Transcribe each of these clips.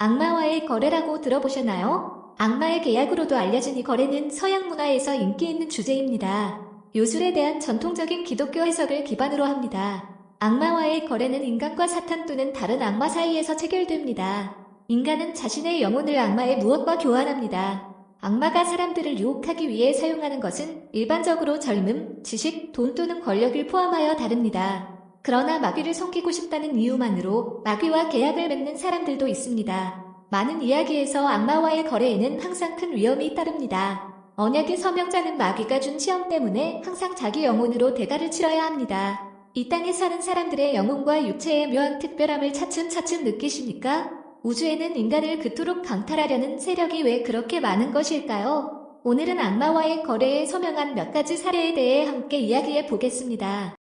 악마와의 거래라고 들어보셨나요? 악마의 계약으로도 알려진 이 거래는 서양 문화에서 인기 있는 주제입니다. 요술에 대한 전통적인 기독교 해석을 기반으로 합니다. 악마와의 거래는 인간과 사탄 또는 다른 악마 사이에서 체결됩니다. 인간은 자신의 영혼을 악마의 무엇과 교환합니다. 악마가 사람들을 유혹하기 위해 사용하는 것은 일반적으로 젊음, 지식, 돈 또는 권력을 포함하여 다릅니다. 그러나 마귀를 섬기고 싶다는 이유만으로 마귀와 계약을 맺는 사람들도 있습니다. 많은 이야기에서 악마와의 거래에는 항상 큰 위험이 따릅니다. 언약의 서명자는 마귀가 준 시험 때문에 항상 자기 영혼으로 대가를 치러야 합니다. 이 땅에 사는 사람들의 영혼과 육체의 묘한 특별함을 차츰차츰 느끼십니까? 우주에는 인간을 그토록 강탈하려는 세력이 왜 그렇게 많은 것일까요? 오늘은 악마와의 거래에 서명한 몇 가지 사례에 대해 함께 이야기해 보겠습니다.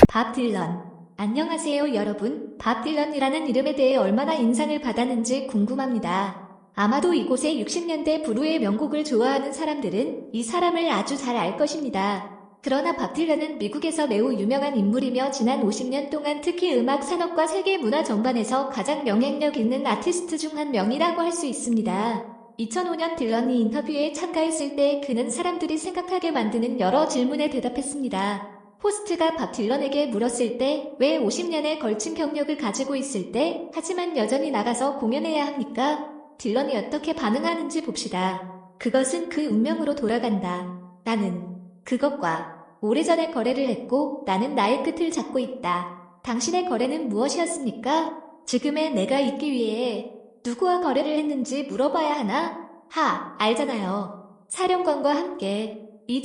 밥 딜런. 안녕하세요 여러분. 밥 딜런이라는 이름에 대해 얼마나 인상을 받았는지 궁금합니다. 아마도 이곳의 60년대 브루의 명곡을 좋아하는 사람들은 이 사람을 아주 잘 알 것입니다. 그러나 밥 딜런은 미국에서 매우 유명한 인물이며 지난 50년 동안 특히 음악 산업과 세계 문화 전반에서 가장 영향력 있는 아티스트 중 한 명이라고 할 수 있습니다. 2005년 딜런이 인터뷰에 참가했을 때 그는 사람들이 생각하게 만드는 여러 질문에 대답했습니다. 호스트가 밥 딜런에게 물었을 때 왜 50년에 걸친 경력을 가지고 있을 때 하지만 여전히 나가서 공연해야 합니까? 딜런이 어떻게 반응하는지 봅시다. 그것은 그 운명으로 돌아간다. 나는 그것과 오래전에 거래를 했고 나는 나의 끝을 잡고 있다. 당신의 거래는 무엇이었습니까? 지금의 내가 있기 위해 누구와 거래를 했는지 물어봐야 하나? 알잖아요. 사령관과 함께 이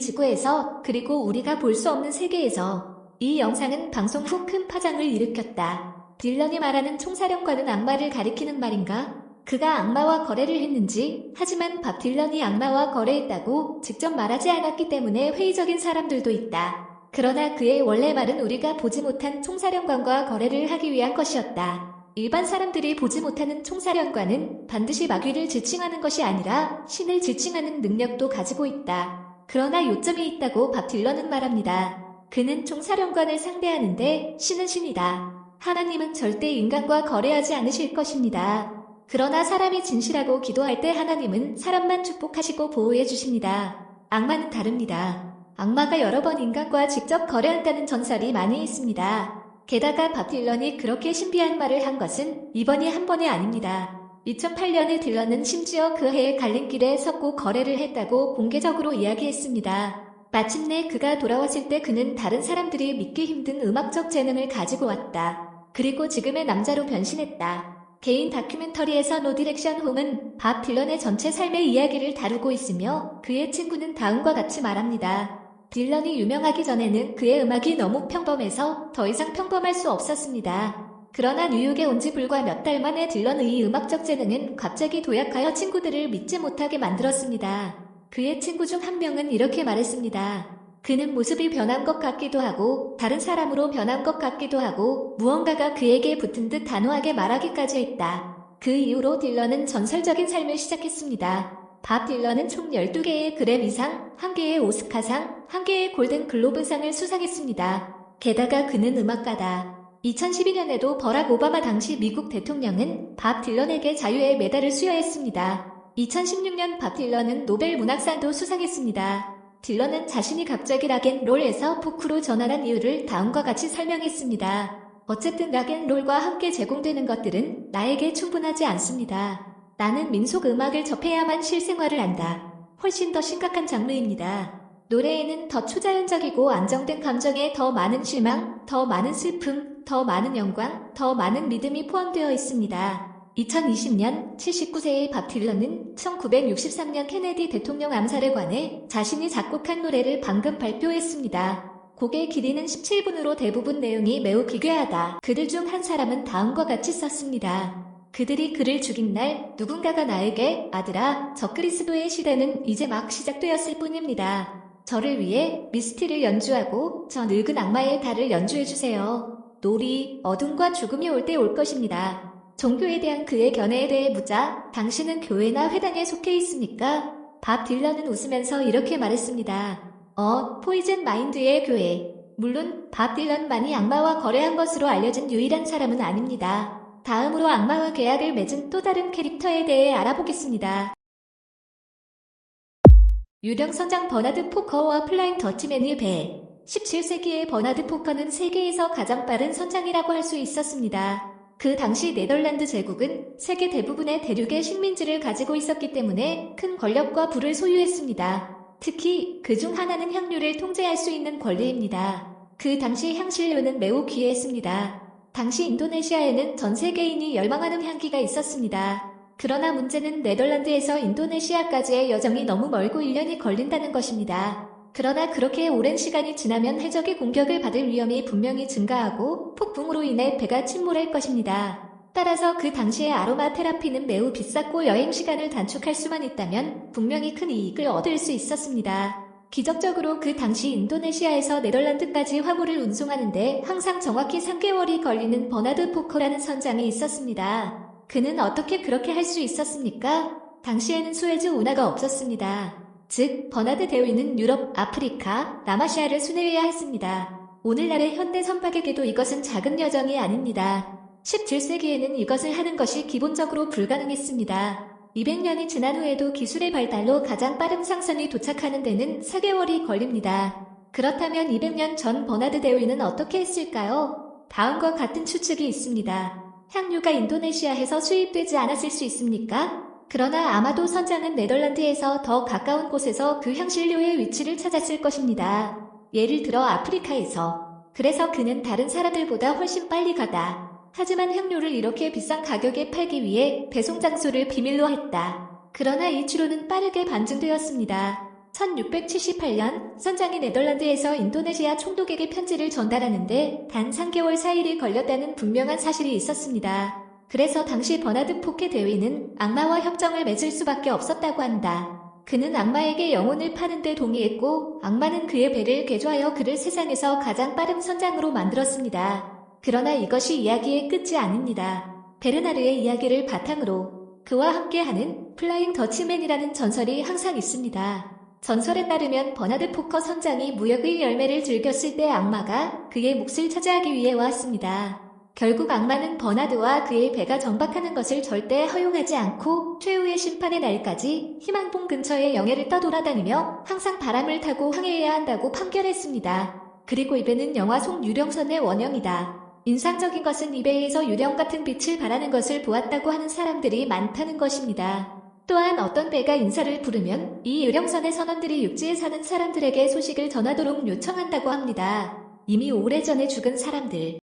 지구에서 그리고 우리가 볼 수 없는 세계에서. 이 영상은 방송 후 큰 파장을 일으켰다. 딜런이 말하는 총사령관은 악마를 가리키는 말인가? 그가 악마와 거래를 했는지, 하지만 밥 딜런이 악마와 거래했다고 직접 말하지 않았기 때문에 회의적인 사람들도 있다. 그러나 그의 원래 말은 우리가 보지 못한 총사령관과 거래를 하기 위한 것이었다. 일반 사람들이 보지 못하는 총사령관은 반드시 마귀를 지칭하는 것이 아니라 신을 지칭하는 능력도 가지고 있다. 그러나 요점이 있다고 밥 딜런은 말합니다. 그는 총사령관을 상대하는데 신은 신이다. 하나님은 절대 인간과 거래하지 않으실 것입니다. 그러나 사람이 진실하고 기도할 때 하나님은 사람만 축복하시고 보호해 주십니다. 악마는 다릅니다. 악마가 여러 번 인간과 직접 거래한다는 전설이 많이 있습니다. 게다가 밥 딜런이 그렇게 신비한 말을 한 것은 이번이 한 번이 아닙니다. 2008년에 딜런은 심지어 그 해의 갈림길에 섰고 거래를 했다고 공개적으로 이야기했습니다. 마침내 그가 돌아왔을 때 그는 다른 사람들이 믿기 힘든 음악적 재능을 가지고 왔다. 그리고 지금의 남자로 변신했다. 개인 다큐멘터리에서 노 디렉션 홈은 밥 딜런의 전체 삶의 이야기를 다루고 있으며 그의 친구는 다음과 같이 말합니다. 딜런이 유명하기 전에는 그의 음악이 너무 평범해서 더 이상 평범할 수 없었습니다. 그러나 뉴욕에 온 지 불과 몇 달 만에 딜런의 음악적 재능은 갑자기 도약하여 친구들을 믿지 못하게 만들었습니다. 그의 친구 중 한 명은 이렇게 말했습니다. 그는 모습이 변한 것 같기도 하고 다른 사람으로 변한 것 같기도 하고 무언가가 그에게 붙은 듯 단호하게 말하기까지 했다. 그 이후로 딜런은 전설적인 삶을 시작했습니다. 밥 딜런은 총 12개의 그래미상, 1개의 오스카상, 1개의 골든 글로브상을 수상했습니다. 게다가 그는 음악가다. 2012년에도 버락 오바마 당시 미국 대통령은 밥 딜런에게 자유의 메달을 수여했습니다. 2016년 밥 딜런은 노벨 문학상도 수상했습니다. 딜런은 자신이 갑자기 락앤롤에서 포크로 전환한 이유를 다음과 같이 설명했습니다. 어쨌든 락앤롤과 함께 제공되는 것들은 나에게 충분하지 않습니다. 나는 민속 음악을 접해야만 실생활을 안다. 훨씬 더 심각한 장르입니다. 노래에는 더 초자연적이고 안정된 감정에 더 많은 실망, 더 많은 슬픔, 더 많은 영광, 더 많은 믿음이 포함되어 있습니다. 2020년 79세의 밥 딜런은 1963년 케네디 대통령 암살에 관해 자신이 작곡한 노래를 방금 발표했습니다. 곡의 길이는 17분으로 대부분 내용이 매우 기괴하다. 그들 중 한 사람은 다음과 같이 썼습니다. 그들이 그를 죽인 날 누군가가 나에게 아들아, 저 그리스도의 시대는 이제 막 시작되었을 뿐입니다. 저를 위해 미스티를 연주하고 저 늙은 악마의 달을 연주해주세요. 놀이, 어둠과 죽음이 올 때 올 것입니다. 종교에 대한 그의 견해에 대해 묻자 당신은 교회나 회당에 속해 있습니까? 밥 딜런은 웃으면서 이렇게 말했습니다. 포이즌 마인드의 교회. 물론 밥 딜런만이 악마와 거래한 것으로 알려진 유일한 사람은 아닙니다. 다음으로 악마와 계약을 맺은 또 다른 캐릭터에 대해 알아보겠습니다. 유령 선장 버나드 포커와 플라잉 더치맨의 배. 17세기의 버나드 포커는 세계에서 가장 빠른 선장이라고 할 수 있었습니다. 그 당시 네덜란드 제국은 세계 대부분의 대륙의 식민지를 가지고 있었기 때문에 큰 권력과 부를 소유했습니다. 특히 그 중 하나는 향료를 통제할 수 있는 권리입니다. 그 당시 향신료는 매우 귀했습니다. 당시 인도네시아에는 전 세계인이 열망하는 향기가 있었습니다. 그러나 문제는 네덜란드에서 인도네시아까지의 여정이 너무 멀고 1년이 걸린다는 것입니다. 그러나 그렇게 오랜 시간이 지나면 해적의 공격을 받을 위험이 분명히 증가하고 폭풍으로 인해 배가 침몰할 것입니다. 따라서 그 당시의 아로마 테라피는 매우 비쌌고 여행 시간을 단축할 수만 있다면 분명히 큰 이익을 얻을 수 있었습니다. 기적적으로 그 당시 인도네시아에서 네덜란드까지 화물을 운송하는데 항상 정확히 3개월이 걸리는 버나드 포커라는 선장이 있었습니다. 그는 어떻게 그렇게 할 수 있었습니까? 당시에는 수에즈 운하가 없었습니다. 즉, 버나드 대위는 유럽, 아프리카, 남아시아를 순회해야 했습니다. 오늘날의 현대 선박에게도 이것은 작은 여정이 아닙니다. 17세기에는 이것을 하는 것이 기본적으로 불가능했습니다. 200년이 지난 후에도 기술의 발달로 가장 빠른 상선이 도착하는 데는 4개월이 걸립니다. 그렇다면 200년 전 버나드 대위는 어떻게 했을까요? 다음과 같은 추측이 있습니다. 향료가 인도네시아에서 수입되지 않았을 수 있습니까? 그러나 아마도 선장은 네덜란드에서 더 가까운 곳에서 그 향신료의 위치를 찾았을 것입니다. 예를 들어 아프리카에서. 그래서 그는 다른 사람들보다 훨씬 빨리 가다. 하지만 향료를 이렇게 비싼 가격에 팔기 위해 배송 장소를 비밀로 했다. 그러나 이 추론은 빠르게 반증되었습니다. 1678년 선장이 네덜란드에서 인도네시아 총독에게 편지를 전달하는데 단 3개월 사이를 걸렸다는 분명한 사실이 있었습니다. 그래서 당시 버나드 포케 대위는 악마와 협정을 맺을 수밖에 없었다고 한다. 그는 악마에게 영혼을 파는 데 동의했고 악마는 그의 배를 개조하여 그를 세상에서 가장 빠른 선장으로 만들었습니다. 그러나 이것이 이야기의 끝이 아닙니다. 베르나르의 이야기를 바탕으로 그와 함께하는 플라잉 더치맨이라는 전설이 항상 있습니다. 전설에 따르면 버나드 포커 선장이 무역의 열매를 즐겼을 때 악마가 그의 몫을 차지하기 위해 왔습니다. 결국 악마는 버나드와 그의 배가 정박하는 것을 절대 허용하지 않고 최후의 심판의 날까지 희망봉 근처의 영해를 떠돌아다니며 항상 바람을 타고 항해해야 한다고 판결했습니다. 그리고 이 배는 영화 속 유령선의 원형이다. 인상적인 것은 이 배에서 유령 같은 빛을 발하는 것을 보았다고 하는 사람들이 많다는 것입니다. 또한 어떤 배가 인사를 부르면 이 유령선의 선원들이 육지에 사는 사람들에게 소식을 전하도록 요청한다고 합니다. 이미 오래전에 죽은 사람들.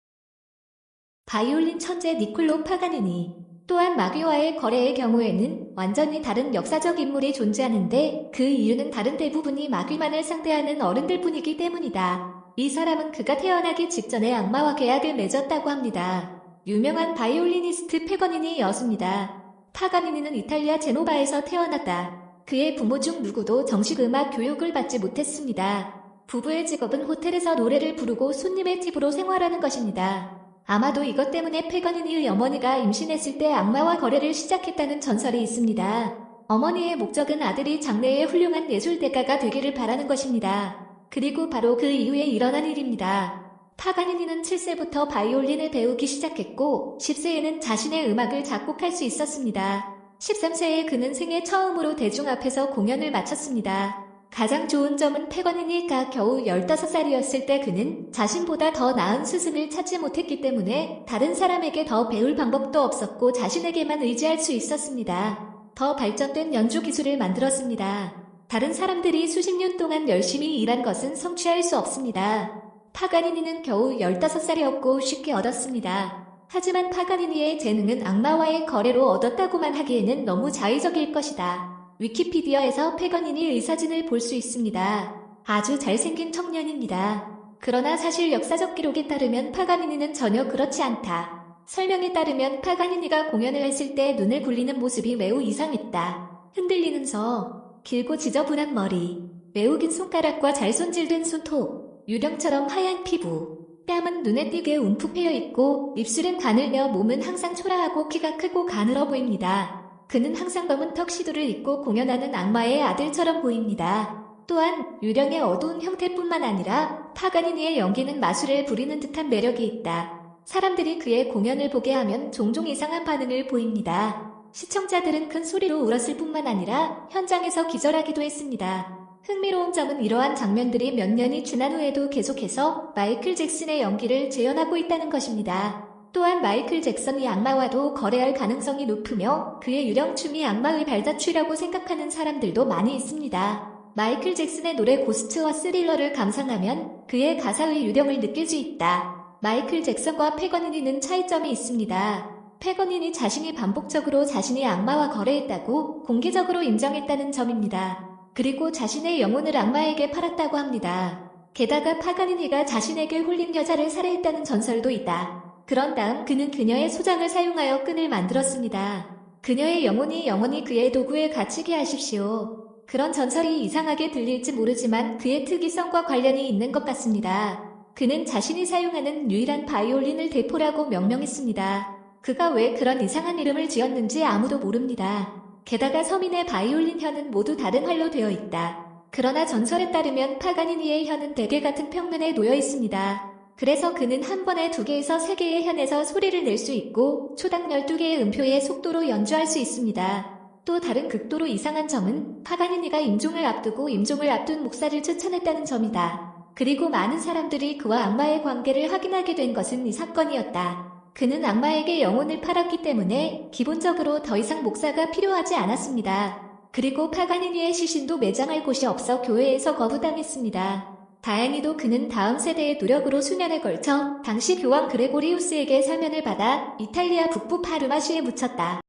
바이올린 천재 니콜로 파가니니. 또한 마귀와의 거래의 경우에는 완전히 다른 역사적 인물이 존재하는데 그 이유는 다른 대부분이 마귀만을 상대하는 어른들 뿐이기 때문이다. 이 사람은 그가 태어나기 직전에 악마와 계약을 맺었다고 합니다. 유명한 바이올리니스트 페거니니 여수입니다. 파가니니는 이탈리아 제노바에서 태어났다. 그의 부모 중 누구도 정식 음악 교육을 받지 못했습니다. 부부의 직업은 호텔에서 노래를 부르고 손님의 팁으로 생활하는 것입니다. 아마도 이것 때문에 페거니니의 어머니가 임신했을 때 악마와 거래를 시작했다는 전설이 있습니다. 어머니의 목적은 아들이 장래의 훌륭한 예술대가가 되기를 바라는 것입니다. 그리고 바로 그 이후에 일어난 일입니다. 파가니니는 7세부터 바이올린을 배우기 시작했고 10세에는 자신의 음악을 작곡할 수 있었습니다. 13세에 그는 생애 처음으로 대중 앞에서 공연을 마쳤습니다. 가장 좋은 점은 페거니니가 겨우 15살이었을 때 그는 자신보다 더 나은 스승을 찾지 못했기 때문에 다른 사람에게 더 배울 방법도 없었고 자신에게만 의지할 수 있었습니다. 더 발전된 연주 기술을 만들었습니다. 다른 사람들이 수십 년 동안 열심히 일한 것은 성취할 수 없습니다. 파가니니는 겨우 15살이었고 쉽게 얻었습니다. 하지만 파가니니의 재능은 악마와의 거래로 얻었다고만 하기에는 너무 자의적일 것이다. 위키피디아에서 페거니니의 사진을 볼 수 있습니다. 아주 잘생긴 청년입니다. 그러나 사실 역사적 기록에 따르면 파가니니는 전혀 그렇지 않다. 설명에 따르면 파가니니가 공연을 했을 때 눈을 굴리는 모습이 매우 이상했다. 흔들리는 서, 길고 지저분한 머리, 매우 긴 손가락과 잘 손질된 손톱, 유령처럼 하얀 피부, 뺨은 눈에 띄게 움푹 패여있고 입술은 가늘며 몸은 항상 초라하고 키가 크고 가늘어 보입니다. 그는 항상 검은 턱시도를 입고 공연하는 악마의 아들처럼 보입니다. 또한 유령의 어두운 형태뿐만 아니라 파가니니의 연기는 마술을 부리는 듯한 매력이 있다. 사람들이 그의 공연을 보게 하면 종종 이상한 반응을 보입니다. 시청자들은 큰 소리로 울었을 뿐만 아니라 현장에서 기절하기도 했습니다. 흥미로운 점은 이러한 장면들이 몇 년이 지난 후에도 계속해서 마이클 잭슨의 연기를 재현하고 있다는 것입니다. 또한 마이클 잭슨이 악마와도 거래할 가능성이 높으며 그의 유령춤이 악마의 발자취라고 생각하는 사람들도 많이 있습니다. 마이클 잭슨의 노래 고스트와 스릴러를 감상하면 그의 가사의 유령을 느낄 수 있다. 마이클 잭슨과 패거니니는 차이점이 있습니다. 패거니니 자신이 반복적으로 자신이 악마와 거래했다고 공개적으로 인정했다는 점입니다. 그리고 자신의 영혼을 악마에게 팔았다고 합니다. 게다가 파가니니가 자신에게 홀린 여자를 살해했다는 전설도 있다. 그런 다음 그는 그녀의 소장을 사용하여 끈을 만들었습니다. 그녀의 영혼이 그의 도구에 갇히게 하십시오. 그런 전설이 이상하게 들릴지 모르지만 그의 특이성과 관련이 있는 것 같습니다. 그는 자신이 사용하는 유일한 바이올린을 대포라고 명명했습니다. 그가 왜 그런 이상한 이름을 지었는지 아무도 모릅니다. 게다가 서민의 바이올린 혀는 모두 다른 활로 되어 있다. 그러나 전설에 따르면 파가니니의 혀는 대게 같은 평면에 놓여 있습니다. 그래서 그는 한 번에 2개에서 3개의 현에서 소리를 낼 수 있고 초당 12개의 음표의 속도로 연주할 수 있습니다. 또 다른 극도로 이상한 점은 파가니니가 임종을 앞둔 목사를 추천했다는 점이다. 그리고 많은 사람들이 그와 악마의 관계를 확인하게 된 것은 이 사건이었다. 그는 악마에게 영혼을 팔았기 때문에 기본적으로 더 이상 목사가 필요하지 않았습니다. 그리고 파가니니의 시신도 매장할 곳이 없어 교회에서 거부당했습니다. 다행히도 그는 다음 세대의 노력으로 수년에 걸쳐 당시 교황 그레고리우스에게 사면을 받아 이탈리아 북부 파르마시에 묻혔다.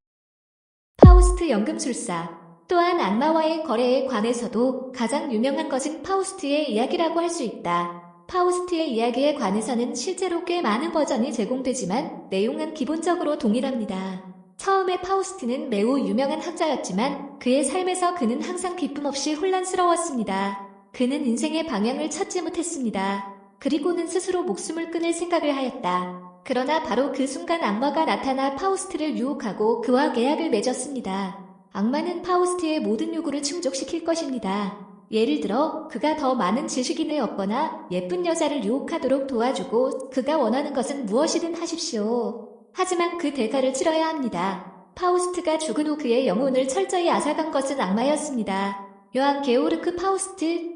파우스트 연금술사. 또한 악마와의 거래에 관해서도 가장 유명한 것은 파우스트의 이야기라고 할 수 있다. 파우스트의 이야기에 관해서는 실제로 꽤 많은 버전이 제공되지만 내용은 기본적으로 동일합니다. 처음에 파우스트는 매우 유명한 학자였지만 그의 삶에서 그는 항상 기쁨 없이 혼란스러웠습니다. 그는 인생의 방향을 찾지 못했습니다. 그리고는 스스로 목숨을 끊을 생각을 하였다. 그러나 바로 그 순간 악마가 나타나 파우스트를 유혹하고 그와 계약을 맺었습니다. 악마는 파우스트의 모든 요구를 충족시킬 것입니다. 예를 들어 그가 더 많은 지식인을 얻거나 예쁜 여자를 유혹하도록 도와주고 그가 원하는 것은 무엇이든 하십시오. 하지만 그 대가를 치러야 합니다. 파우스트가 죽은 후 그의 영혼을 철저히 앗아간 것은 악마였습니다. 요한 게오르크 파우스트는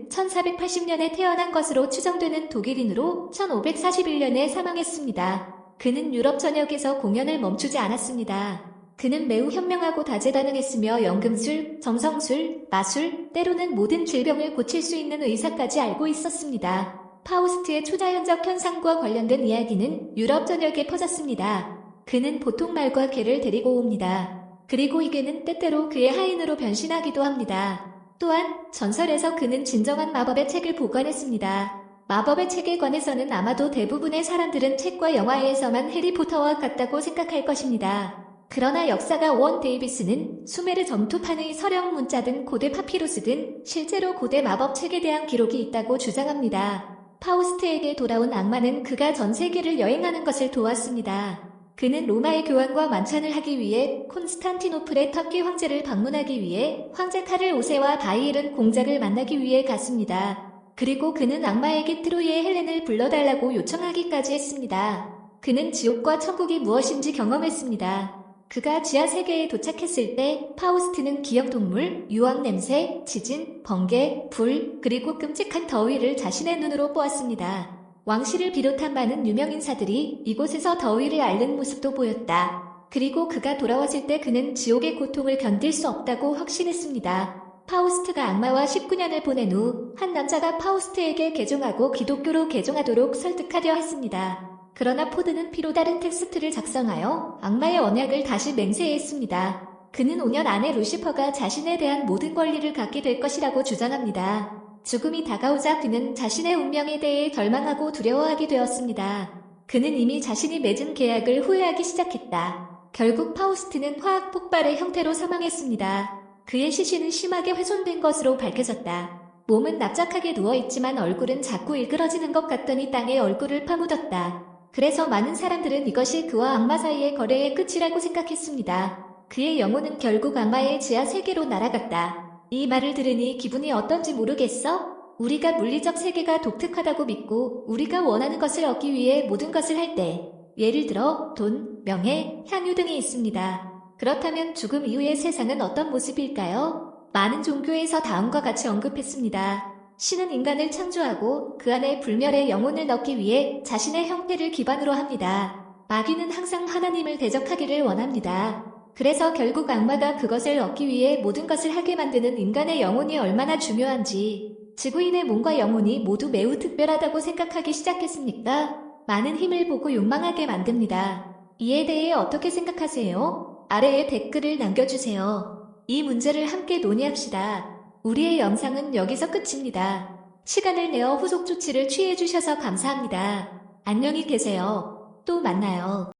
1480년에 태어난 것으로 추정되는 독일인으로 1541년에 사망했습니다. 그는 유럽 전역에서 공연을 멈추지 않았습니다. 그는 매우 현명하고 다재다능했으며 연금술, 점성술, 마술, 때로는 모든 질병을 고칠 수 있는 의사까지 알고 있었습니다. 파우스트의 초자연적 현상과 관련된 이야기는 유럽 전역에 퍼졌습니다. 그는 보통 말과 개를 데리고 옵니다. 그리고 이 개는 때때로 그의 하인으로 변신하기도 합니다. 또한 전설에서 그는 진정한 마법의 책을 보관했습니다. 마법의 책에 관해서는 아마도 대부분의 사람들은 책과 영화에서만 해리포터와 같다고 생각할 것입니다. 그러나 역사가 원 데이비스는 수메르 점토판의 서령 문자 등 고대 파피루스 등 실제로 고대 마법책에 대한 기록이 있다고 주장합니다. 파우스트에게 돌아온 악마는 그가 전 세계를 여행하는 것을 도왔습니다. 그는 로마의 교황과 만찬을 하기 위해 콘스탄티노플의 터키 황제를 방문하기 위해 황제 카를 5세와 바이에른 공작을 만나기 위해 갔습니다. 그리고 그는 악마에게 트로이의 헬렌을 불러달라고 요청하기까지 했습니다. 그는 지옥과 천국이 무엇인지 경험했습니다. 그가 지하 세계에 도착했을 때 파우스트는 기억동물, 유황 냄새, 지진, 번개, 불, 그리고 끔찍한 더위를 자신의 눈으로 보았습니다. 왕실을 비롯한 많은 유명인사들이 이곳에서 더위를 앓는 모습도 보였다. 그리고 그가 돌아왔을 때 그는 지옥의 고통을 견딜 수 없다고 확신했습니다. 파우스트가 악마와 19년을 보낸 후 한 남자가 파우스트에게 개종하고 기독교로 개종하도록 설득하려 했습니다. 그러나 포드는 피로 다른 텍스트를 작성하여 악마의 언약을 다시 맹세했습니다. 그는 5년 안에 루시퍼가 자신에 대한 모든 권리를 갖게 될 것이라고 주장합니다. 죽음이 다가오자 그는 자신의 운명에 대해 절망하고 두려워하게 되었습니다. 그는 이미 자신이 맺은 계약을 후회하기 시작했다. 결국 파우스트는 화학 폭발의 형태로 사망했습니다. 그의 시신은 심하게 훼손된 것으로 밝혀졌다. 몸은 납작하게 누워있지만 얼굴은 자꾸 일그러지는 것 같더니 땅에 얼굴을 파묻었다. 그래서 많은 사람들은 이것이 그와 악마 사이의 거래의 끝이라고 생각했습니다. 그의 영혼은 결국 악마의 지하 세계로 날아갔다. 이 말을 들으니 기분이 어떤지 모르겠어? 우리가 물리적 세계가 독특하다고 믿고 우리가 원하는 것을 얻기 위해 모든 것을 할 때, 예를 들어 돈, 명예, 향유 등이 있습니다. 그렇다면 죽음 이후의 세상은 어떤 모습일까요? 많은 종교에서 다음과 같이 언급했습니다. 신은 인간을 창조하고 그 안에 불멸의 영혼을 넣기 위해 자신의 형태를 기반으로 합니다. 마귀는 항상 하나님을 대적하기를 원합니다. 그래서 결국 악마가 그것을 얻기 위해 모든 것을 하게 만드는 인간의 영혼이 얼마나 중요한지, 지구인의 몸과 영혼이 모두 매우 특별하다고 생각하기 시작했습니까? 많은 힘을 보고 욕망하게 만듭니다. 이에 대해 어떻게 생각하세요? 아래에 댓글을 남겨주세요. 이 문제를 함께 논의합시다. 우리의 영상은 여기서 끝입니다. 시간을 내어 후속 조치를 취해주셔서 감사합니다. 안녕히 계세요. 또 만나요.